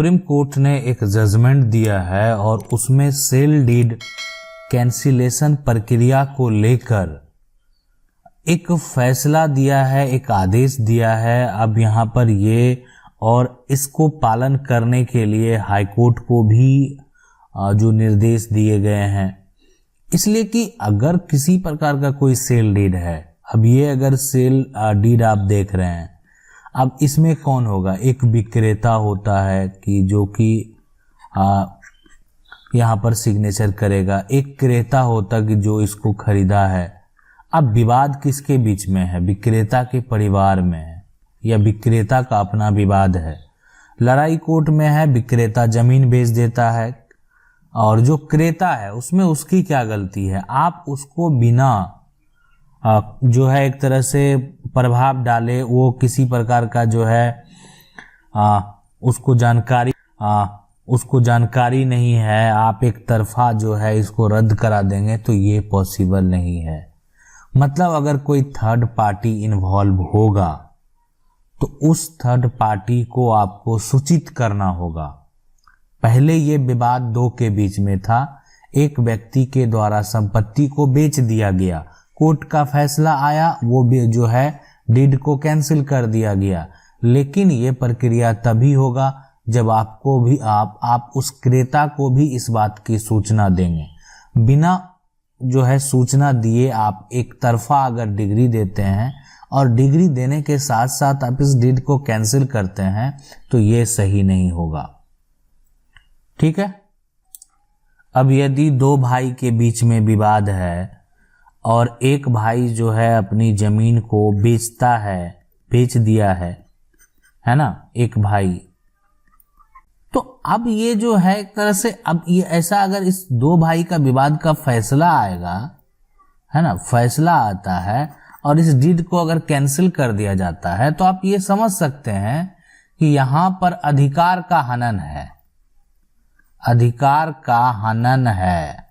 Supreme court ने एक judgement दिया है और उसमें सेल डीड कैंसिलेशन प्रक्रिया को लेकर एक फैसला दिया है, एक आदेश दिया है। अब यहाँ पर ये और इसको पालन करने के लिए हाईकोर्ट को भी जो निर्देश दिए गए हैं, इसलिए कि अगर किसी प्रकार का कोई सेल डीड है, अब ये अगर सेल डीड आप देख रहे हैं, अब इसमें कौन होगा? एक विक्रेता होता है कि जो कि यहाँ पर सिग्नेचर करेगा, एक क्रेता होता कि जो इसको खरीदा है। अब विवाद किसके बीच में है? विक्रेता के परिवार में है या विक्रेता का अपना विवाद है? लड़ाई कोर्ट में है, विक्रेता जमीन बेच देता है और जो क्रेता है उसमें उसकी क्या गलती है? आप उसको बिना जो है एक तरह से प्रभाव डाले, वो किसी प्रकार का जो है उसको जानकारी नहीं है, आप एक तरफा जो है इसको रद्द करा देंगे, तो ये पॉसिबल नहीं है। मतलब अगर कोई थर्ड पार्टी इन्वॉल्व होगा तो उस थर्ड पार्टी को आपको सूचित करना होगा। पहले ये विवाद दो के बीच में था, एक व्यक्ति के द्वारा संपत्ति को बेच दिया गया, कोर्ट का फैसला आया, वो भी जो है डीड को कैंसिल कर दिया गया। लेकिन ये प्रक्रिया तभी होगा जब आपको भी आप उस क्रेता को भी इस बात की सूचना देंगे। बिना जो है सूचना दिए आप एक तरफा अगर डिग्री देते हैं और डिग्री देने के साथ साथ आप इस डीड को कैंसिल करते हैं, तो ये सही नहीं होगा। ठीक है। अब यदि दो भाई के बीच में विवाद है और एक भाई जो है अपनी जमीन को बेचता है, बेच दिया है ना, एक भाई, तो अब ये जो है एक तरह से, अब ये ऐसा अगर इस दो भाई का विवाद का फैसला आएगा, है ना, फैसला आता है और इस डीड को अगर कैंसिल कर दिया जाता है, तो आप ये समझ सकते हैं कि यहां पर अधिकार का हनन है, अधिकार का हनन है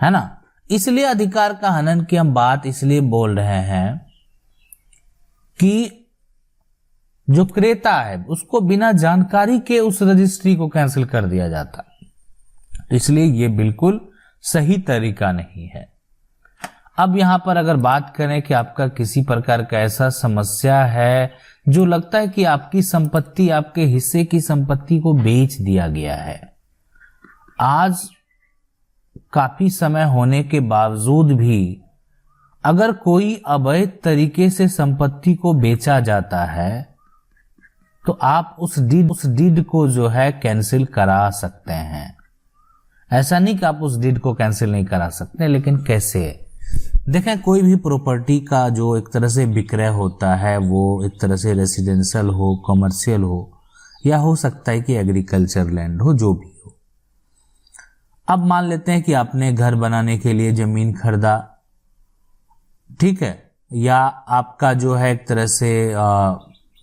ना। इसलिए अधिकार का हनन की हम बात इसलिए बोल रहे हैं कि जो क्रेता है उसको बिना जानकारी के उस रजिस्ट्री को कैंसिल कर दिया जाता, तो इसलिए ये बिल्कुल सही तरीका नहीं है। अब यहां पर अगर बात करें कि आपका किसी प्रकार का ऐसा समस्या है जो लगता है कि आपकी संपत्ति, आपके हिस्से की संपत्ति को बेच दिया गया है, आज काफी समय होने के बावजूद भी अगर कोई अवैध तरीके से संपत्ति को बेचा जाता है, तो आप उस डीड को जो है कैंसिल करा सकते हैं। ऐसा नहीं कि आप उस डीड को कैंसिल नहीं करा सकते, लेकिन कैसे? देखें, कोई भी प्रॉपर्टी का जो एक तरह से विक्रय होता है, वो एक तरह से रेसिडेंशियल हो, कमर्शियल हो, या हो सकता है कि एग्रीकल्चर लैंड हो, जो भी हो। अब मान लेते हैं कि आपने घर बनाने के लिए जमीन खरीदा, ठीक है, या आपका जो है एक तरह से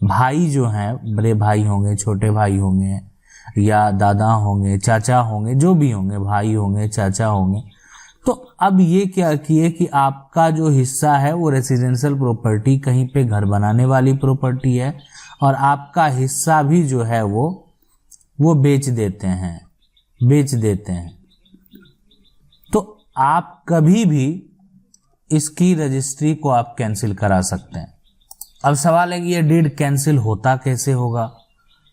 भाई जो हैं, बड़े भाई होंगे, छोटे भाई होंगे, या दादा होंगे, चाचा होंगे, जो भी होंगे, भाई होंगे, चाचा होंगे, तो अब ये क्या किए कि आपका जो हिस्सा है वो रेसिडेंशियल प्रॉपर्टी, कहीं पे घर बनाने वाली प्रॉपर्टी है, और आपका हिस्सा भी जो है वो बेच देते हैं। तो आप कभी भी इसकी रजिस्ट्री को आप कैंसिल करा सकते हैं। अब सवाल है कि ये डीड कैंसिल होता कैसे होगा?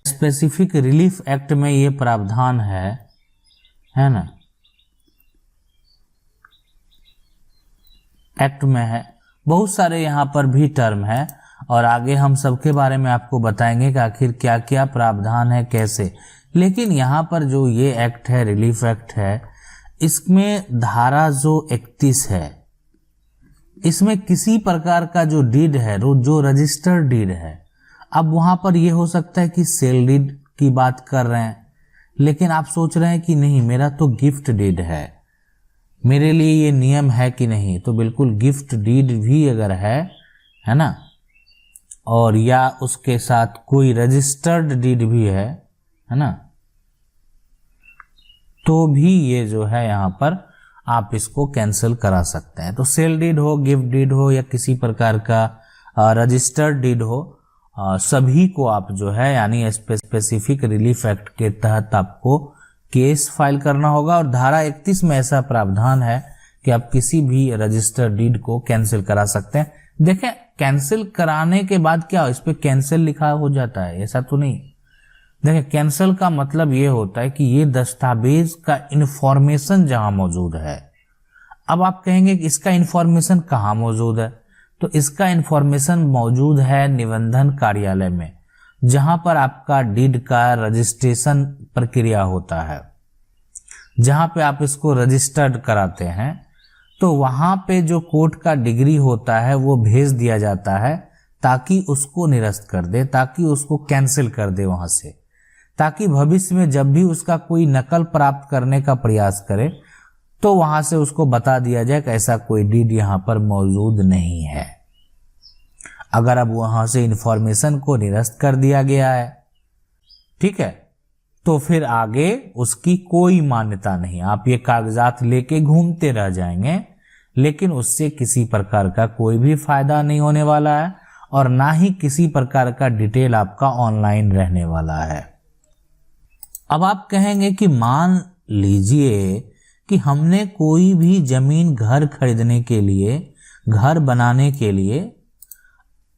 स्पेसिफिक रिलीफ एक्ट में ये प्रावधान है ना, एक्ट में है, बहुत सारे यहाँ पर भी टर्म है, और आगे हम सबके बारे में आपको बताएंगे कि आखिर क्या क्या प्रावधान है, कैसे। लेकिन यहाँ पर जो ये एक्ट है, रिलीफ एक्ट है, इसमें धारा जो 31 है, इसमें किसी प्रकार का जो डीड है, जो रजिस्टर्ड डीड है, अब वहां पर यह हो सकता है कि सेल डीड की बात कर रहे हैं, लेकिन आप सोच रहे हैं कि नहीं, मेरा तो गिफ्ट डीड है, मेरे लिए ये नियम है कि नहीं, तो बिल्कुल गिफ्ट डीड भी अगर है ना, और या उसके साथ कोई रजिस्टर्ड डीड भी है ना, तो भी ये जो है यहां पर आप इसको कैंसिल करा सकते हैं। तो सेल डीड हो, गिफ्ट डीड हो, या किसी प्रकार का रजिस्टर्ड डीड हो, सभी को आप जो है यानी स्पेसिफिक रिलीफ एक्ट के तहत आपको केस फाइल करना होगा। और धारा 31 में ऐसा प्रावधान है कि आप किसी भी रजिस्टर्ड डीड को कैंसिल करा सकते हैं। देखें, कैंसिल कराने के बाद क्या इस पे कैंसिल लिखा हो जाता है? ऐसा तो नहीं। देखें, कैंसिल का मतलब ये होता है कि ये दस्तावेज का इंफॉर्मेशन जहां मौजूद है। अब आप कहेंगे कि इसका इंफॉर्मेशन कहाँ मौजूद है? तो इसका इंफॉर्मेशन मौजूद है निबंधन कार्यालय में, जहां पर आपका डीड का रजिस्ट्रेशन प्रक्रिया होता है, जहां पे आप इसको रजिस्टर्ड कराते हैं। तो वहां पे जो कोर्ट का डिग्री होता है वो भेज दिया जाता है ताकि उसको निरस्त कर दे, ताकि उसको कैंसिल कर दे वहां से, ताकि भविष्य में जब भी उसका कोई नकल प्राप्त करने का प्रयास करे तो वहां से उसको बता दिया जाए कि ऐसा कोई डीड यहां पर मौजूद नहीं है। अगर अब वहां से इंफॉर्मेशन को निरस्त कर दिया गया है, ठीक है, तो फिर आगे उसकी कोई मान्यता नहीं। आप ये कागजात लेके घूमते रह जाएंगे, लेकिन उससे किसी प्रकार का कोई भी फायदा नहीं होने वाला है और ना ही किसी प्रकार का डिटेल आपका ऑनलाइन रहने वाला है। अब आप कहेंगे कि मान लीजिए कि हमने कोई भी जमीन घर खरीदने के लिए, घर बनाने के लिए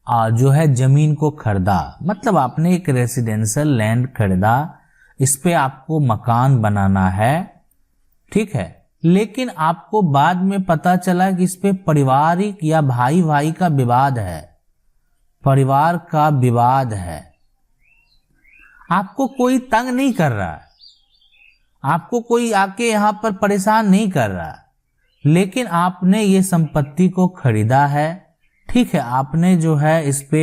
जो है जमीन को खरीदा, मतलब आपने एक रेसिडेंशियल लैंड खरीदा, इस पे आपको मकान बनाना है, ठीक है, लेकिन आपको बाद में पता चला कि इस पे पारिवारिक या भाई भाई का विवाद है, परिवार का विवाद है। आपको कोई तंग नहीं कर रहा है, आपको कोई आके यहां पर परेशान नहीं कर रहा, लेकिन आपने ये संपत्ति को खरीदा है, ठीक है, आपने जो है इस पे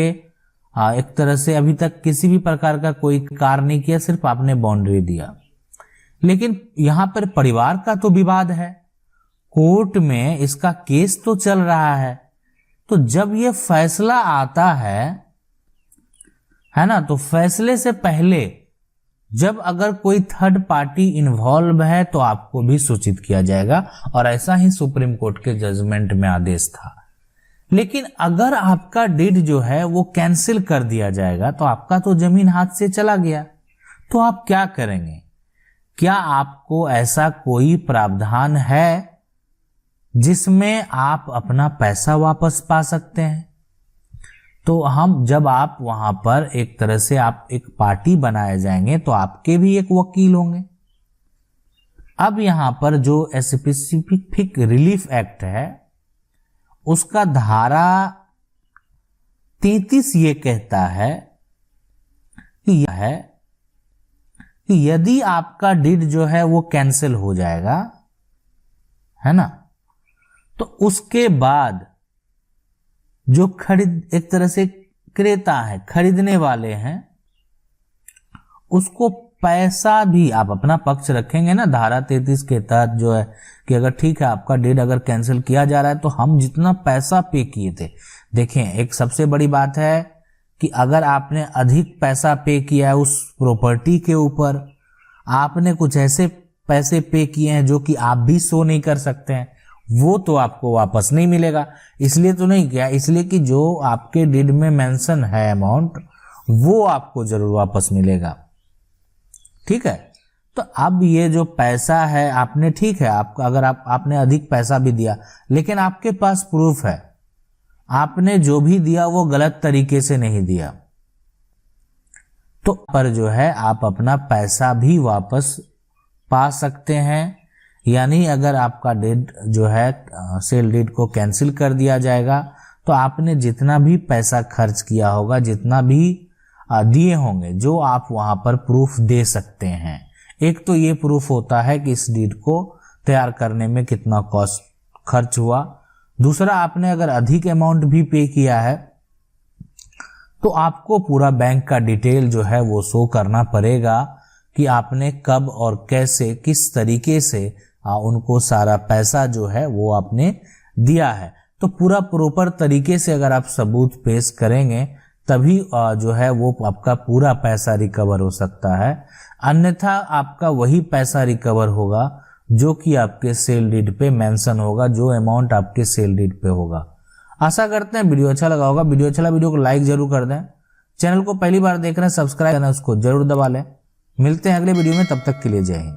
एक तरह से अभी तक किसी भी प्रकार का कोई कार्य नहीं किया, सिर्फ आपने बाउंड्री दिया, लेकिन यहां पर परिवार का तो विवाद है, कोर्ट में इसका केस तो चल रहा है। तो जब ये फैसला आता है ना, तो फैसले से पहले जब अगर कोई थर्ड पार्टी इन्वॉल्व है तो आपको भी सूचित किया जाएगा, और ऐसा ही सुप्रीम कोर्ट के जजमेंट में आदेश था। लेकिन अगर आपका डीड जो है वो कैंसिल कर दिया जाएगा तो आपका तो जमीन हाथ से चला गया, तो आप क्या करेंगे? क्या आपको ऐसा कोई प्रावधान है जिसमें आप अपना पैसा वापस पा सकते हैं? तो जब आप वहां पर एक तरह से आप एक पार्टी बनाए जाएंगे तो आपके भी एक वकील होंगे। अब यहां पर जो स्पेसिफिक रिलीफ एक्ट है उसका धारा 33 ये कहता है कि यदि आपका डीड जो है वो कैंसिल हो जाएगा, है ना, तो उसके बाद जो एक तरह से क्रेता है, खरीदने वाले हैं, उसको पैसा भी आप अपना पक्ष रखेंगे ना, धारा 33 के तहत जो है कि अगर ठीक है आपका डीड अगर कैंसिल किया जा रहा है तो हम जितना पैसा पे किए थे, देखें एक सबसे बड़ी बात है कि अगर आपने अधिक पैसा पे किया है उस प्रॉपर्टी के ऊपर, आपने कुछ ऐसे पैसे पे किए हैं जो कि आप भी शो नहीं कर सकते हैं, वो तो आपको वापस नहीं मिलेगा। इसलिए तो नहीं किया, इसलिए कि जो आपके डीड में मेंशन है अमाउंट वो आपको जरूर वापस मिलेगा, ठीक है। तो अब ये जो पैसा है आपने, ठीक है, आपका अगर आपने अधिक पैसा भी दिया लेकिन आपके पास प्रूफ है, आपने जो भी दिया वो गलत तरीके से नहीं दिया, तो पर जो है आप अपना पैसा भी वापस पा सकते हैं। यानी अगर आपका डीड जो है सेल डीड को कैंसिल कर दिया जाएगा तो आपने जितना भी पैसा खर्च किया होगा, जितना भी दिए होंगे, जो आप वहां पर प्रूफ दे सकते हैं। एक तो ये प्रूफ होता है कि इस डीड को तैयार करने में कितना कॉस्ट खर्च हुआ, दूसरा आपने अगर अधिक अमाउंट भी पे किया है तो आपको पूरा बैंक का डिटेल जो है वो शो करना पड़ेगा कि आपने कब और कैसे किस तरीके से उनको सारा पैसा जो है वो आपने दिया है। तो पूरा प्रॉपर तरीके से अगर आप सबूत पेश करेंगे तभी जो है वो आपका पूरा पैसा रिकवर हो सकता है, अन्यथा आपका वही पैसा रिकवर होगा जो कि आपके सेल डीड पे मेंशन होगा, जो अमाउंट आपके सेल डीड पे होगा। आशा करते हैं वीडियो अच्छा लगा होगा। वीडियो अच्छा लगा वीडियो को लाइक जरूर कर दें, चैनल को पहली बार देख रहे हैं, सब्सक्राइब करना उसको जरूर दबा लें। मिलते हैं अगले वीडियो में, तब तक के लिए जय हिंद।